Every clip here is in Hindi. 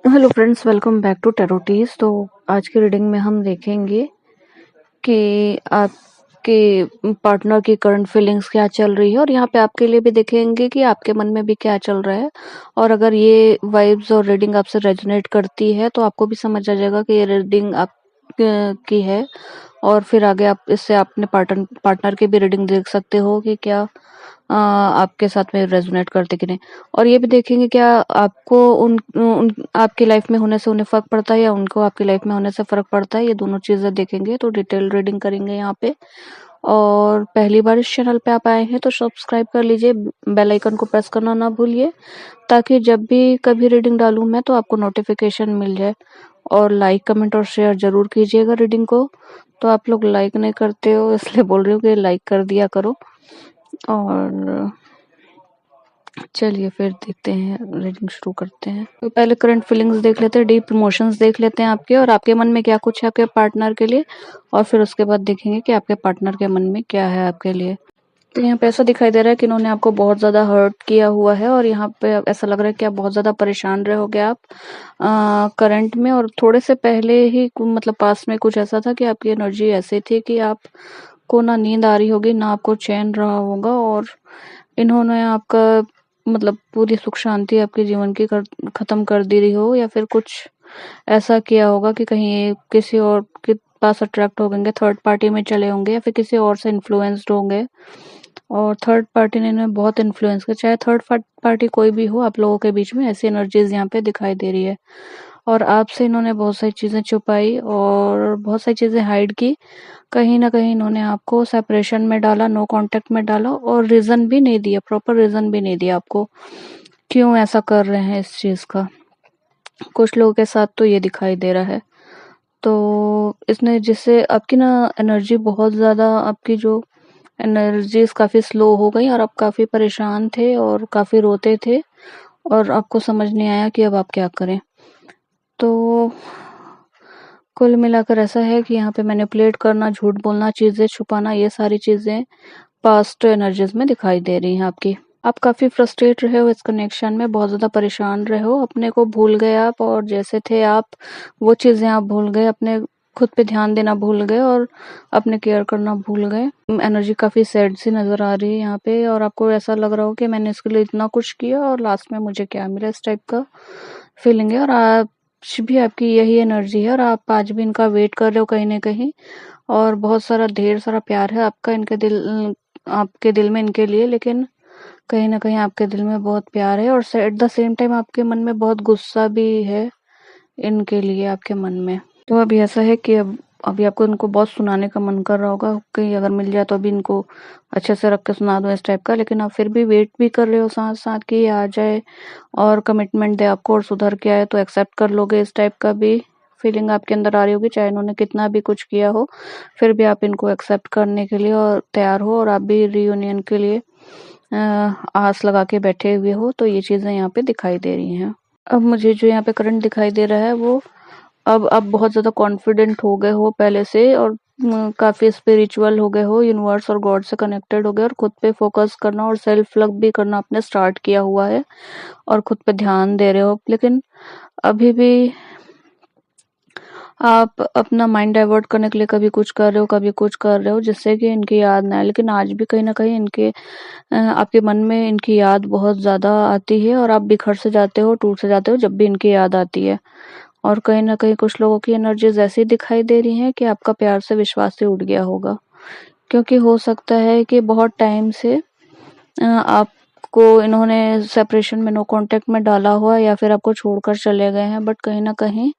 Hello friends, welcome back to टैरोटीज। तो आज की रीडिंग में हम देखेंगे कि आपके पार्टनर की करंट फीलिंग्स क्या चल रही है, और यहाँ पे आपके लिए भी देखेंगे कि आपके मन में भी क्या चल रहा है। और अगर ये वाइब्स और रीडिंग आपसे रेजोनेट करती है तो आपको भी समझ आ जाएगा कि ये रीडिंग आप की है। और फिर आगे आप इससे अपने पार्टनर की भी रीडिंग देख सकते हो कि क्या आपके साथ में रेजोनेट करते कि नहीं। और ये भी देखेंगे क्या आपको उन आपकी लाइफ में होने से उन्हें फर्क पड़ता है या उनको आपकी लाइफ में होने से फर्क पड़ता है। ये दोनों चीजें देखेंगे, तो डिटेल रीडिंग करेंगे यहाँ पे। और पहली बार इस चैनल पे आप आए हैं तो सब्सक्राइब कर लीजिए, बेल आइकन को प्रेस करना ना भूलिए, ताकि जब भी कभी रीडिंग डालूं मैं तो आपको नोटिफिकेशन मिल जाए। और लाइक कमेंट और शेयर जरूर कीजिएगा रीडिंग को। तो आप लोग लाइक नहीं करते हो, इसलिए बोल रही हूँ कि लाइक कर दिया करो। और चलिए फिर देखते हैं, रीडिंग शुरू करते हैं। तो पहले करंट फीलिंग्स देख लेते हैं, डीप इमोशंस देख लेते हैं आपके, और आपके मन में क्या कुछ है आपके पार्टनर के लिए। और फिर उसके बाद देखेंगे कि आपके पार्टनर के मन में क्या है आपके लिए। तो यहाँ पे ऐसा दिखाई दे रहा है कि इन्होंने आपको बहुत ज्यादा हर्ट किया हुआ है, और यहाँ पे ऐसा लग रहा है कि आप बहुत ज्यादा परेशान रहे होगे आप करंट में। और थोड़े से पहले ही मतलब पास में कुछ ऐसा था कि आपकी एनर्जी ऐसी थी कि आप को ना नींद आ रही होगी ना आपको चैन रहा होगा। और इन्होंने आपका मतलब पूरी सुख शांति आपके जीवन की खत्म कर दी रही हो, या फिर कुछ ऐसा किया होगा कि कहीं ये किसी और के पास अट्रैक्ट हो गए, थर्ड पार्टी में चले होंगे, या फिर किसी और से इन्फ्लुएंस्ड होंगे। और थर्ड पार्टी ने इन्हें बहुत इन्फ्लुएंस किया, चाहे थर्ड पार्टी कोई भी हो, आप लोगों के बीच में ऐसी एनर्जीज यहाँ पे दिखाई दे रही है। और आपसे इन्होंने बहुत सारी चीजें छुपाई और बहुत सारी चीजें हाइड की। कहीं ना कहीं इन्होंने आपको सेपरेशन में डाला, नो कांटेक्ट में डाला, और रीजन भी नहीं दिया, प्रॉपर रीजन भी नहीं दिया आपको क्यों ऐसा कर रहे हैं इस चीज का। कुछ लोगों के साथ तो ये दिखाई दे रहा है। तो इसने जिससे आपकी ना एनर्जी बहुत ज्यादा, आपकी जो एनर्जीज काफी स्लो हो गई, और आप काफी परेशान थे और काफी रोते थे, और आपको समझ नहीं आया कि अब आप क्या करें। तो कुल मिलाकर ऐसा है कि यहाँ पे मैनिपुलेट करना, झूठ बोलना, चीजें छुपाना, ये सारी चीजें पास्ट एनर्जीज में दिखाई दे रही हैं आपकी। आप काफी फ्रस्ट्रेट रहे हो इस कनेक्शन में, बहुत ज्यादा परेशान रहे हो, अपने को भूल गए आप, और जैसे थे आप वो चीजें आप भूल गए, अपने खुद पे ध्यान देना भूल गए और अपने केयर करना भूल गए। एनर्जी काफी सैड सी नजर आ रही है यहाँ पे, और आपको ऐसा लग रहा हो कि मैंने इसके लिए इतना कुछ किया और लास्ट में मुझे क्या मिला, इस टाइप का फीलिंग है। और आज भी आपकी यही एनर्जी है, और आप आज भी इनका वेट कर रहे हो कहीं ना कहीं। और बहुत सारा ढेर सारा प्यार है आपका आपके दिल में इनके लिए, लेकिन कहीं न कहीं आपके दिल में बहुत प्यार है, और एट द सेम टाइम आपके मन में बहुत गुस्सा भी है इनके लिए आपके मन में। तो अभी ऐसा है कि अभी आपको इनको बहुत सुनाने का मन कर रहा होगा, कहीं अगर मिल जाए तो अभी इनको अच्छे से रख के सुना दो इस टाइप का। लेकिन आप फिर भी वेट भी कर रहे हो साथ साथ कि ये आ जाए और कमिटमेंट दे आपको और सुधर के आए, तो एक्सेप्ट कर लोगे, इस टाइप का भी फीलिंग आपके अंदर आ रही होगी। चाहे इन्होंने कितना भी कुछ किया हो, फिर भी आप इनको एक्सेप्ट करने के लिए और तैयार हो, और आप भी रियूनियन के लिए आस लगा के बैठे हुए हो। तो ये चीजें यहाँ पे दिखाई दे रही हैं। अब मुझे जो यहाँ पे करंट दिखाई दे रहा है वो, अब आप बहुत ज्यादा कॉन्फिडेंट हो गए हो पहले से, और काफी स्पिरिचुअल हो गए हो, यूनिवर्स और गॉड से कनेक्टेड हो गए, और खुद पे फोकस करना और सेल्फ लव भी करना आपने स्टार्ट किया हुआ है, और खुद पे ध्यान दे रहे हो। लेकिन अभी भी आप अपना माइंड डाइवर्ट करने के लिए कभी कुछ कर रहे हो, कभी कुछ कर रहे हो, जिससे कि इनकी याद ना आए। लेकिन आज भी कहीं ना कहीं इनके आपके मन में इनकी याद बहुत ज्यादा आती है, और आप बिखर से जाते हो, टूट से जाते हो जब भी इनकी याद आती है। और कहीं ना कहीं कुछ लोगों की एनर्जीज ऐसी दिखाई दे रही हैं कि आपका प्यार से विश्वास ही उठ गया होगा, क्योंकि हो सकता है कि बहुत टाइम से आपको इन्होंने सेपरेशन में, नो कांटेक्ट में डाला हुआ, या फिर आपको छोड़कर चले गए हैं। बट कहीं ना कहीं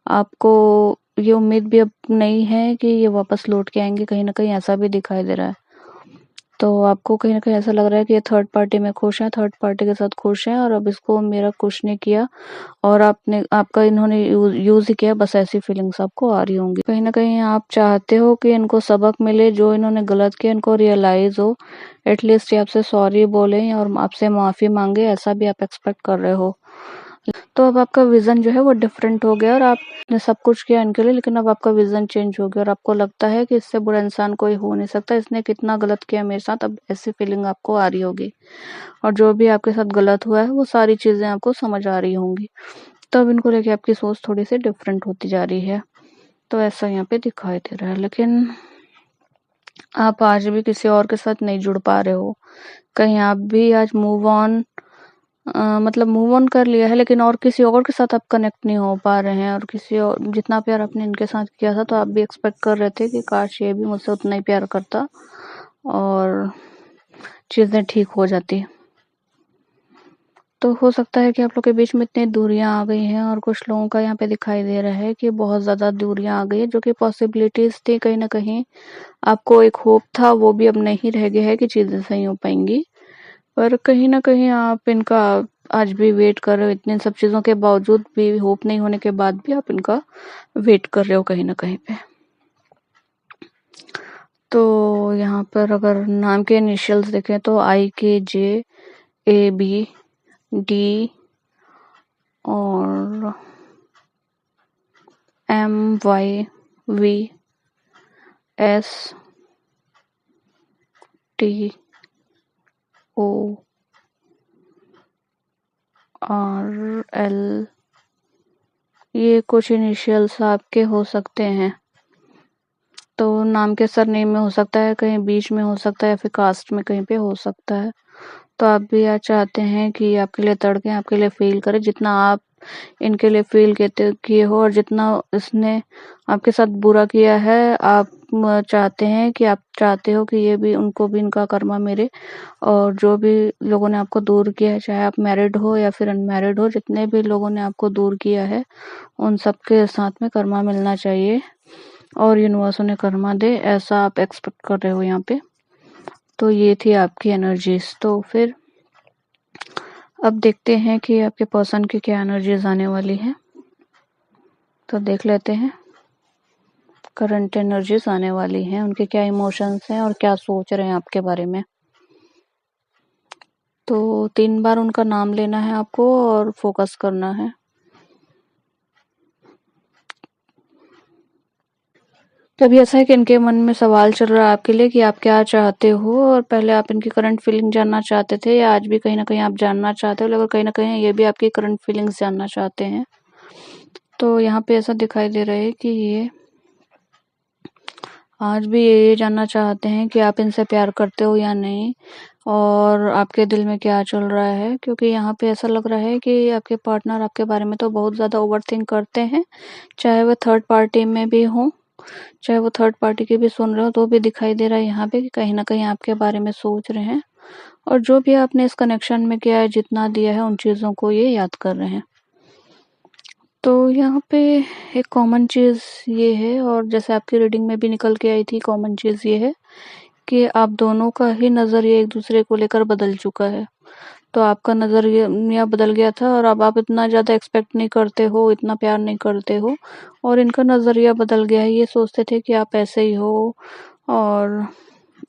आपको ये उम्मीद भी अब नहीं है कि ये वापस लौट के आएंगे, कहीं ना कहीं ऐसा भी दिखाई दे रहा है। तो आपको कहीं ना कहीं ऐसा लग रहा है कि ये थर्ड पार्टी में खुश है, थर्ड पार्टी के साथ खुश है, और अब इसको मेरा कुछ नहीं किया और आपने आपका इन्होंने यूज ही किया, बस ऐसी फीलिंग्स आपको आ रही होंगी। कहीं ना कहीं आप चाहते हो कि इनको सबक मिले, जो इन्होंने गलत किया इनको रियलाइज हो, एटलीस्ट ये आपसे सॉरी बोले और आपसे माफी मांगे, ऐसा भी आप एक्सपेक्ट कर रहे हो। तो अब आपका विजन जो है वो डिफरेंट हो गया, और आपने सब कुछ किया इनके लिए, लेकिन अब आपका विजन चेंज हो गया, और आपको लगता है कि इससे बुरा इंसान कोई हो नहीं सकता, इसने कितना गलत किया मेरे साथ, अब ऐसी फीलिंग आपको आ रही होगी। और जो भी आपके साथ गलत हुआ है वो सारी चीजें आपको समझ आ रही होंगी। तो अब इनको लेके आपकी सोच थोड़ी-सी डिफरेंट होती जा रही है। तो ऐसा यहाँ पे दिखाई दे रहा है, लेकिन आप आज भी किसी और के साथ नहीं जुड़ पा रहे हो। कहीं आप भी आज मूव ऑन मतलब मूव ऑन कर लिया है, लेकिन और किसी और के साथ आप कनेक्ट नहीं हो पा रहे हैं, और किसी और जितना प्यार आपने इनके साथ किया था, तो आप भी एक्सपेक्ट कर रहे थे कि काश ये भी मुझसे उतना ही प्यार करता और चीज़ें ठीक हो जाती। तो हो सकता है कि आप लोग के बीच में इतनी दूरियां आ गई हैं, और कुछ लोगों का यहाँ पे दिखाई दे रहा है कि बहुत ज़्यादा दूरियां आ गई है, जो कि पॉसिबिलिटीज़ थी कहीं न कहीं। आपको एक होप था, वो भी अब नहीं रह गया है कि चीज़ें सही हो पाएँगी। पर कहीं न कहीं आप इनका आज भी वेट कर रहे हो, इतने सब चीज़ों के बावजूद भी, होप नहीं होने के बाद भी आप इनका वेट कर रहे हो कहीं न कहीं पे। तो यहाँ पर अगर नाम के इनिशियल्स देखें तो I, K, J, A, B, D और M, Y, V, S, T, O, R, L, ये कुछ इनिशियल्स आपके हो सकते हैं। तो नाम के सरनेम में हो सकता है, कहीं बीच में हो सकता है, या फिर कास्ट में कहीं पे हो सकता है। तो आप भी आज चाहते हैं कि आपके लिए तड़कें, आपके लिए फील करें, जितना आप इनके लिए फील किए हो, और जितना इसने आपके साथ बुरा किया है, आप चाहते हैं कि आप चाहते हो कि ये भी, उनको भी इनका कर्मा मिले। और जो भी लोगों ने आपको दूर किया है, चाहे आप मैरिड हो या फिर अनमैरिड हो, जितने भी लोगों ने आपको दूर किया है, उन सबके साथ में कर्मा मिलना चाहिए, और यूनिवर्स उन्हें कर्मा दे, ऐसा आप एक्सपेक्ट कर रहे हो यहाँ पे। तो ये थी आपकी एनर्जीज। तो फिर अब देखते हैं कि आपके पर्सन की क्या एनर्जीज आने वाली है। तो देख लेते हैं करंट एनर्जीज आने वाली हैं, उनके क्या इमोशंस हैं और क्या सोच रहे हैं आपके बारे में। तो 3 बार उनका नाम लेना है आपको और फोकस करना है। तो अभी ऐसा है कि इनके मन में सवाल चल रहा है आपके लिए कि आप क्या चाहते हो, और पहले आप इनकी करंट फीलिंग जानना चाहते थे, या आज भी कहीं ना कहीं आप जानना चाहते हो, लेकिन कहीं ना कहीं ये भी आपकी करंट फीलिंग्स जानना चाहते हैं। तो यहाँ पे ऐसा दिखाई दे रहा है कि ये आज भी ये जानना चाहते हैं कि आप इनसे प्यार करते हो या नहीं, और आपके दिल में क्या चल रहा है। क्योंकि यहाँ पे ऐसा लग रहा है कि आपके पार्टनर आपके बारे में तो बहुत ज़्यादा ओवरथिंक करते हैं, चाहे वह थर्ड पार्टी में भी हो, चाहे वो थर्ड पार्टी की भी सुन रहे हो, तो भी दिखाई दे रहा है यहाँ पे कि कहीं ना कहीं आपके बारे में सोच रहे हैं, और जो भी आपने इस कनेक्शन में किया है, जितना दिया है, उन चीज़ों को ये याद कर रहे हैं। तो यहाँ पे एक कॉमन चीज़ ये है, और जैसे आपकी रीडिंग में भी निकल के आई थी, कॉमन चीज़ ये है कि आप दोनों का ही नज़रिया एक दूसरे को लेकर बदल चुका है। तो आपका नज़रिया बदल गया था, और अब आप इतना ज़्यादा एक्सपेक्ट नहीं करते हो, इतना प्यार नहीं करते हो, और इनका नज़रिया बदल गया है। ये सोचते थे कि आप ऐसे ही हो और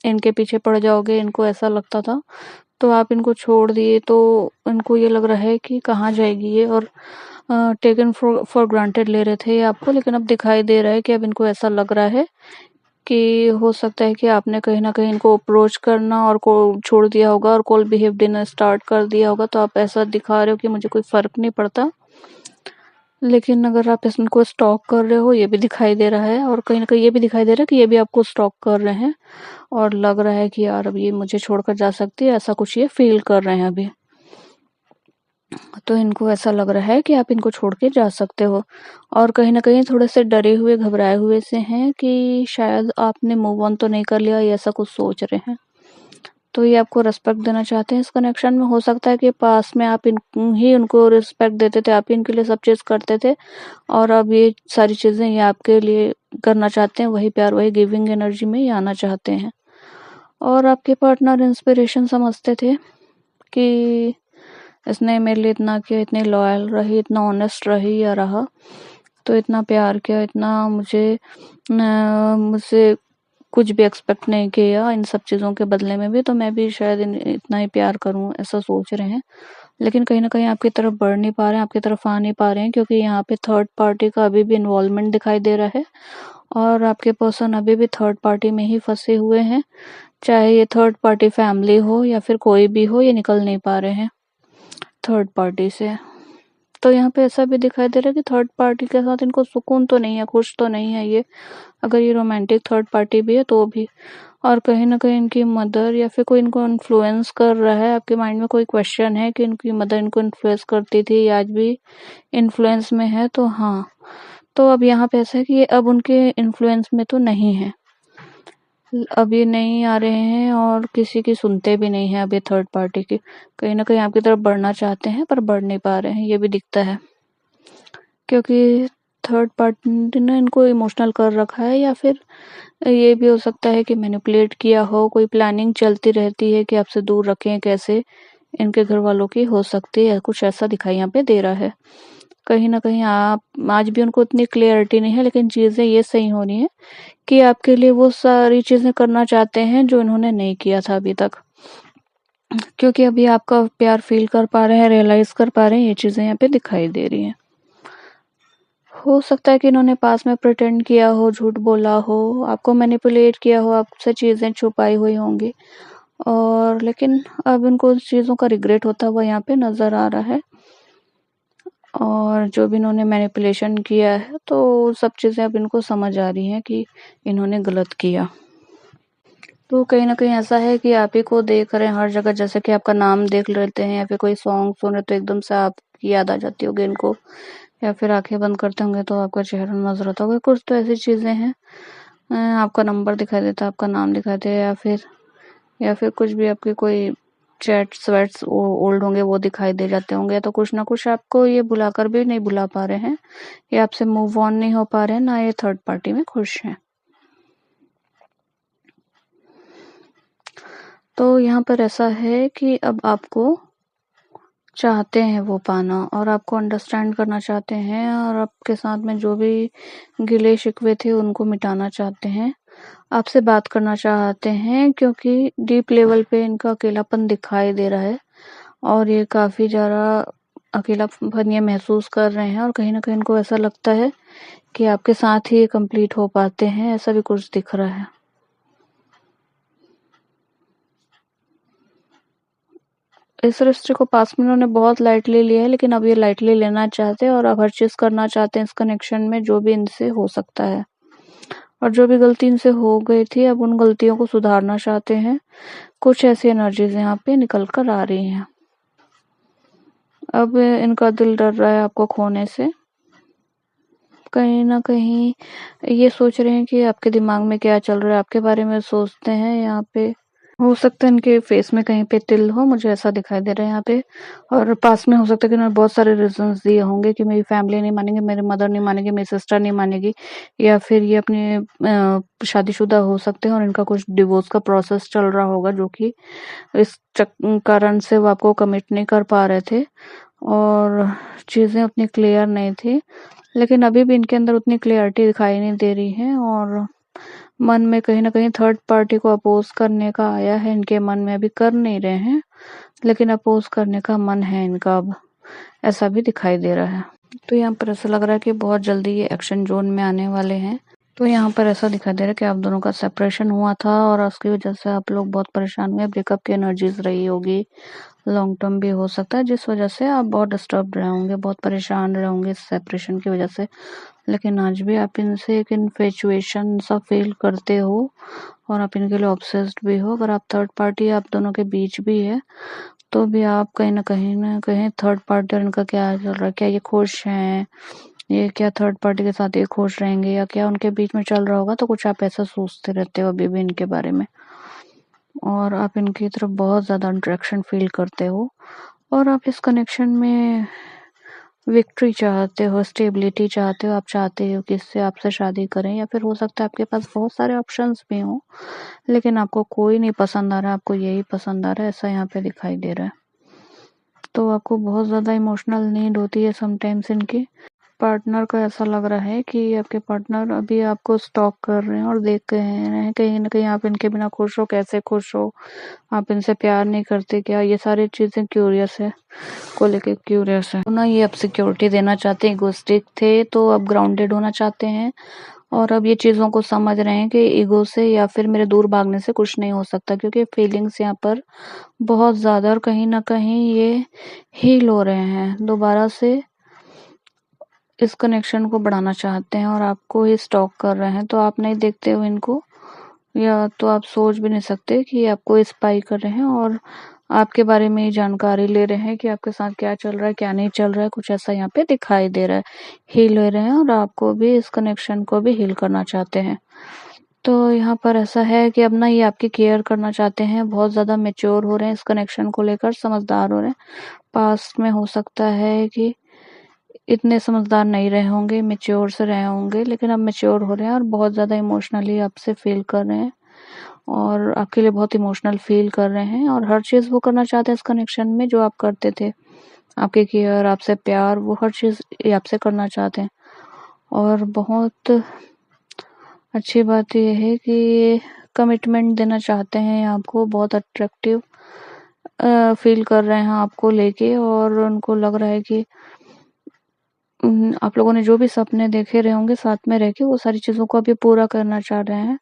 इनके पीछे पड़ जाओगे, इनको ऐसा लगता था। तो आप इनको छोड़ दिए, तो इनको ये लग रहा है कि कहाँ जाएगी ये, और टेकन फॉर ग्रांटेड ले रहे थे ये आपको। लेकिन अब दिखाई दे रहा है कि अब इनको ऐसा लग रहा है कि हो सकता है कि आपने कहीं न कहीं इनको अप्रोच करना और को छोड़ दिया होगा, और कोल्ड बिहेव देना स्टार्ट कर दिया होगा। तो आप ऐसा दिखा रहे हो कि मुझे कोई फ़र्क नहीं पड़ता। लेकिन अगर आप इनको स्टॉक कर रहे हो, ये भी दिखाई दे रहा है, और कहीं न कहीं ये भी दिखाई दे रहा है कि ये भी आपको स्टॉक कर रहे हैं, और लग रहा है कि यार अब ये मुझे छोड़कर जा सकती है, ऐसा कुछ ये फ़ील कर रहे हैं अभी। तो इनको ऐसा लग रहा है कि आप इनको छोड़ के जा सकते हो, और कहीं न कहीं थोड़े से डरे हुए, घबराए हुए से हैं कि शायद आपने मूव ऑन तो नहीं कर लिया, या ऐसा कुछ सोच रहे हैं। तो ये आपको रिस्पेक्ट देना चाहते हैं इस कनेक्शन में। हो सकता है कि पास में आप ही उनको रिस्पेक्ट देते थे, आप ही इनके लिए सब चीज़ करते थे, और अब ये सारी चीज़ें ये आपके लिए करना चाहते हैं, वही प्यार, वही गिविंग एनर्जी में ही आना चाहते हैं। और आपके पार्टनर इंस्पिरेशन समझते थे कि इसने मेरे लिए इतना किया, इतनी लॉयल रही, इतना ऑनेस्ट रही या रहा, तो इतना प्यार किया, इतना मुझसे कुछ भी एक्सपेक्ट नहीं किया इन सब चीज़ों के बदले में भी, तो मैं भी शायद इतना ही प्यार करूं, ऐसा सोच रहे हैं। लेकिन कहीं ना कहीं आपकी तरफ बढ़ नहीं पा रहे हैं, आपकी तरफ आ नहीं पा रहे हैं, क्योंकि यहाँ पे थर्ड पार्टी का अभी भी इन्वॉल्वमेंट दिखाई दे रहा है, और आपके पर्सन अभी भी थर्ड पार्टी में ही फंसे हुए हैं। चाहे ये थर्ड पार्टी फैमिली हो या फिर कोई भी हो, ये निकल नहीं पा रहे हैं थर्ड पार्टी से। तो यहाँ पे ऐसा भी दिखाई दे रहा है कि थर्ड पार्टी के साथ इनको सुकून तो नहीं है, खुश तो नहीं है ये, अगर ये रोमांटिक थर्ड पार्टी भी है तो भी। और कहीं न कहीं इनकी मदर या फिर कोई इनको इन्फ्लुएंस कर रहा है, आपके माइंड में कोई क्वेश्चन है कि इनकी मदर इनको इन्फ्लुएंस करती थी या आज भी इन्फ्लुएंस में है, तो हाँ। तो अब यहाँ पे ऐसा है कि ये अब उनके इन्फ्लुएंस में तो नहीं है। अब ये नहीं आ रहे हैं और किसी की सुनते भी नहीं हैं अब ये थर्ड पार्टी की। कहीं न कहीं आपकी तरफ बढ़ना चाहते हैं पर बढ़ नहीं पा रहे हैं, ये भी दिखता है। क्योंकि थर्ड पार्टी ने इनको इमोशनल कर रखा है, या फिर ये भी हो सकता है कि मैनिपुलेट किया हो, कोई प्लानिंग चलती रहती है कि आपसे दूर रखें कैसे, इनके घर वालों की हो सकती है, कुछ ऐसा दिखाई यहाँ पे दे रहा है। कहीं न कहीं आप आज भी उनको उतनी क्लैरिटी नहीं है, लेकिन चीज़ें ये सही हो रही हैं कि आपके लिए वो सारी चीज़ें करना चाहते हैं जो इन्होंने नहीं किया था अभी तक। क्योंकि अभी आपका प्यार फ़ील कर पा रहे हैं, रियलाइज़ कर पा रहे हैं, ये चीज़ें यहाँ पे दिखाई दे रही हैं। हो सकता है कि इन्होंने पास में प्रिटेंड किया हो, झूठ बोला हो, आपको मैनिपुलेट किया हो, आपसे चीज़ें छुपाई हुई होंगी, और लेकिन अब उनको उस चीज़ों का रिग्रेट होता हुआ यहाँ पे नज़र आ रहा है। और जो भी इन्होंने मैनिपुलेशन किया है, तो सब चीज़ें अब इनको समझ आ रही हैं कि इन्होंने गलत किया। तो कहीं न कहीं ऐसा है कि आप ही को देख रहे हैं हर जगह, जैसे कि आपका नाम देख लेते हैं या फिर कोई सॉन्ग सुने तो एकदम से आपकी याद आ जाती होगी इनको, या फिर आँखें बंद करते होंगे तो आपका चेहरा नज़र आता होगा। कुछ तो ऐसी चीज़ें हैं, आपका नंबर दिखाई देता है, आपका नाम दिखाई दे, या फिर कुछ भी आपके कोई चैट्स-वैट्स ओल्ड होंगे वो दिखाई दे जाते होंगे, तो कुछ ना कुछ आपको ये बुलाकर भी नहीं भुला पा रहे हैं, या आपसे मूव ऑन नहीं हो पा रहे हैं, ना ये थर्ड पार्टी में खुश हैं। तो यहाँ पर ऐसा है कि अब आपको चाहते हैं वो पाना, और आपको अंडरस्टैंड करना चाहते हैं, और आपके साथ में जो भी गिले-शिकवे थे उनको मिटाना चाहते हैं। आपसे बात करना चाहते हैं क्योंकि डीप लेवल पे इनका अकेलापन दिखाई दे रहा है, और ये काफ़ी ज़्यादा अकेलापन ये महसूस कर रहे हैं, और कहीं न कहीं इनको ऐसा लगता है कि आपके साथ ही ये कंप्लीट हो पाते हैं, ऐसा भी कुछ दिख रहा है। इस रिश्ते को पास में उन्होंने बहुत लाइटली लिया है, लेकिन अब ये लाइटली लेना चाहते हैं और अब हर चीज़ करना चाहते हैं इस कनेक्शन में जो भी इनसे हो सकता है। और जो भी गलती इनसे हो गई थी, अब उन गलतियों को सुधारना चाहते हैं। कुछ ऐसी एनर्जीज़ यहाँ पे निकल कर आ रही हैं। अब इनका दिल डर रहा है आपको खोने से। कहीं न कहीं ये सोच रहे हैं कि आपके दिमाग में क्या चल रहा है, आपके बारे में सोचते हैं यहाँ पे। हो सकता है इनके फेस में कहीं पे तिल हो, मुझे ऐसा दिखाई दे रहा है यहाँ पे। और पास में हो सकता है कि इन्होंने बहुत सारे रीज़न्स दिए होंगे कि मेरी फैमिली नहीं मानेगी, मेरी मदर नहीं मानेगी, मेरी सिस्टर नहीं मानेगी, या फिर ये अपने शादीशुदा हो सकते हैं और इनका कुछ डिवोर्स का प्रोसेस चल रहा होगा, जो कि इस कारण से वो आपको कमिट नहीं कर पा रहे थे और चीज़ें उतनी क्लियर नहीं थी। लेकिन अभी भी इनके अंदर उतनी क्लियरिटी दिखाई नहीं दे रही है, और मन में कहीं न कहीं थर्ड पार्टी को अपोज़ करने का आया है इनके मन में, अभी कर नहीं रहे हैं, लेकिन अपोज़ करने का मन है इनका अब, ऐसा भी दिखाई दे रहा है। तो यहाँ पर ऐसा लग रहा है कि बहुत जल्दी ये एक्शन ज़ोन में आने वाले हैं। तो यहाँ पर ऐसा दिखाई दे रहा है कि आप दोनों का सेपरेशन हुआ था और उसकी वजह से आप लोग बहुत परेशान हुए, ब्रेकअप की एनर्जीज़ रही होगी, लॉन्ग टर्म भी हो सकता है, जिस वजह से आप बहुत डिस्टर्ब रहे होंगे, बहुत परेशान रहे होंगे इस सेपरेशन की वजह से। लेकिन आज भी आप इनसे एक इन्फैचुएशन सा फ़ील करते हो, और आप इनके लिए ऑब्सेस्ड भी हो। अगर आप थर्ड पार्टी आप दोनों के बीच भी है, तो भी आप कहीं न कहीं थर्ड पार्टी और इनका क्या चल रहा है, क्या ये खुश हैं? ये क्या थर्ड पार्टी के साथ ये खुश रहेंगे, या क्या उनके बीच में चल रहा होगा? तो कुछ आप ऐसा सोचते रहते हो अभी भी इनके बारे में, और आप इनकी तरफ बहुत ज़्यादा अट्रैक्शन फ़ील करते हो, और आप इस कनेक्शन में विक्ट्री चाहते हो, स्टेबिलिटी चाहते हो, आप चाहते हो कि इससे आपसे शादी करें, या फिर हो सकता है आपके पास बहुत सारे ऑप्शंस भी हों, लेकिन आपको कोई नहीं पसंद आ रहा है, आपको यही पसंद आ रहा है, ऐसा यहाँ पे दिखाई दे रहा है। तो आपको बहुत ज़्यादा इमोशनल नीड होती है समटाइम्स इनकी। पार्टनर का ऐसा लग रहा है कि आपके पार्टनर अभी आपको स्टॉक कर रहे हैं और देख रहे हैं कहीं न कहीं आप इनके बिना खुश हो, कैसे खुश हो? आप इनसे प्यार नहीं करते क्या? ये सारी चीज़ें को लेके क्यूरियस है। तो ना ये अब सिक्योरिटी देना चाहते हैं, इगोइस्टिक थे तो अब ग्राउंडेड होना चाहते हैं, और अब ये चीज़ों को समझ रहे हैं कि ईगो से या फिर मेरे दूर भागने से कुछ नहीं हो सकता, क्योंकि फीलिंग्स यहाँ पर बहुत ज़्यादा, और कहीं न कहीं ये हील हो रहे हैं दोबारा से। इस कनेक्शन को बढ़ाना चाहते हैं और आपको ही स्टॉक कर रहे हैं, तो आप नहीं देखते हो इनको, या तो आप सोच भी नहीं सकते कि आपको स्पाई कर रहे हैं और आपके बारे में ही जानकारी ले रहे हैं कि आपके साथ क्या चल रहा है, क्या नहीं चल रहा है, कुछ ऐसा यहाँ पे दिखाई दे रहा है। हील ले रहे हैं और आपको भी इस कनेक्शन को भी हील करना चाहते हैं। तो यहाँ पर ऐसा है कि अब ना ये आपकी केयर करना चाहते हैं, बहुत ज़्यादा मैच्योर हो रहे हैं इस कनेक्शन को लेकर, समझदार हो रहे हैं। पास्ट में हो सकता है कि इतने समझदार नहीं रहे होंगे, मैच्योर से रहे होंगे, लेकिन अब मैच्योर हो रहे हैं और बहुत ज़्यादा इमोशनली आपसे फील कर रहे हैं और आपके लिए बहुत इमोशनल फील कर रहे हैं और हर चीज़ वो करना चाहते हैं इस कनेक्शन में जो आप करते थे। आपकी केयर, आपसे प्यार, वो हर चीज़ ये आपसे करना चाहते हैं। और बहुत अच्छी बात ये है कि ये कमिटमेंट देना चाहते हैं आपको, बहुत अट्रैक्टिव फील कर रहे हैं आपको लेके और उनको लग रहा है कि आप लोगों ने जो भी सपने देखे रहे होंगे साथ में रह के, वो सारी चीज़ों को अभी पूरा करना चाह रहे हैं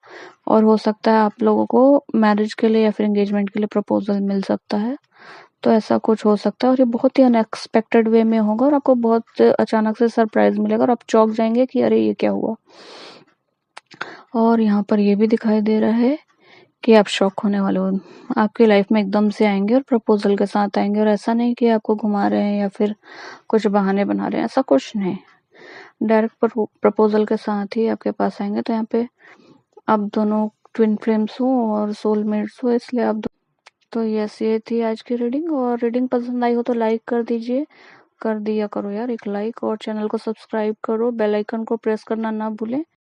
और हो सकता है आप लोगों को मैरिज के लिए या फिर एंगेजमेंट के लिए प्रपोज़ल मिल सकता है। तो ऐसा कुछ हो सकता है और ये बहुत ही अनएक्सपेक्टेड वे में होगा और आपको बहुत अचानक से सरप्राइज़ मिलेगा और आप चौंक जाएँगे कि अरे! ये क्या हुआ? और यहाँ पर ये भी दिखाई दे रहा है कि आप शॉक होने वाले हो। आपकी लाइफ में एकदम से आएँगे और प्रपोज़ल के साथ आएँगे और ऐसा नहीं कि आपको घुमा रहे हैं या फिर कुछ बहाने बना रहे हैं, ऐसा कुछ नहीं। डायरेक्ट प्रपोज़ल के साथ ही आपके पास आएँगे। तो यहाँ पे आप दोनों ट्विन फ्लेम्स हो और सोलमेट्स हो, इसलिए आप दो। तो यस, ये थी आज की रीडिंग और रीडिंग पसंद आई हो तो लाइक कर दीजिए। कर दिया करो यार एक लाइक और चैनल को सब्सक्राइब करो, बेल आइकन को प्रेस करना ना भूलें।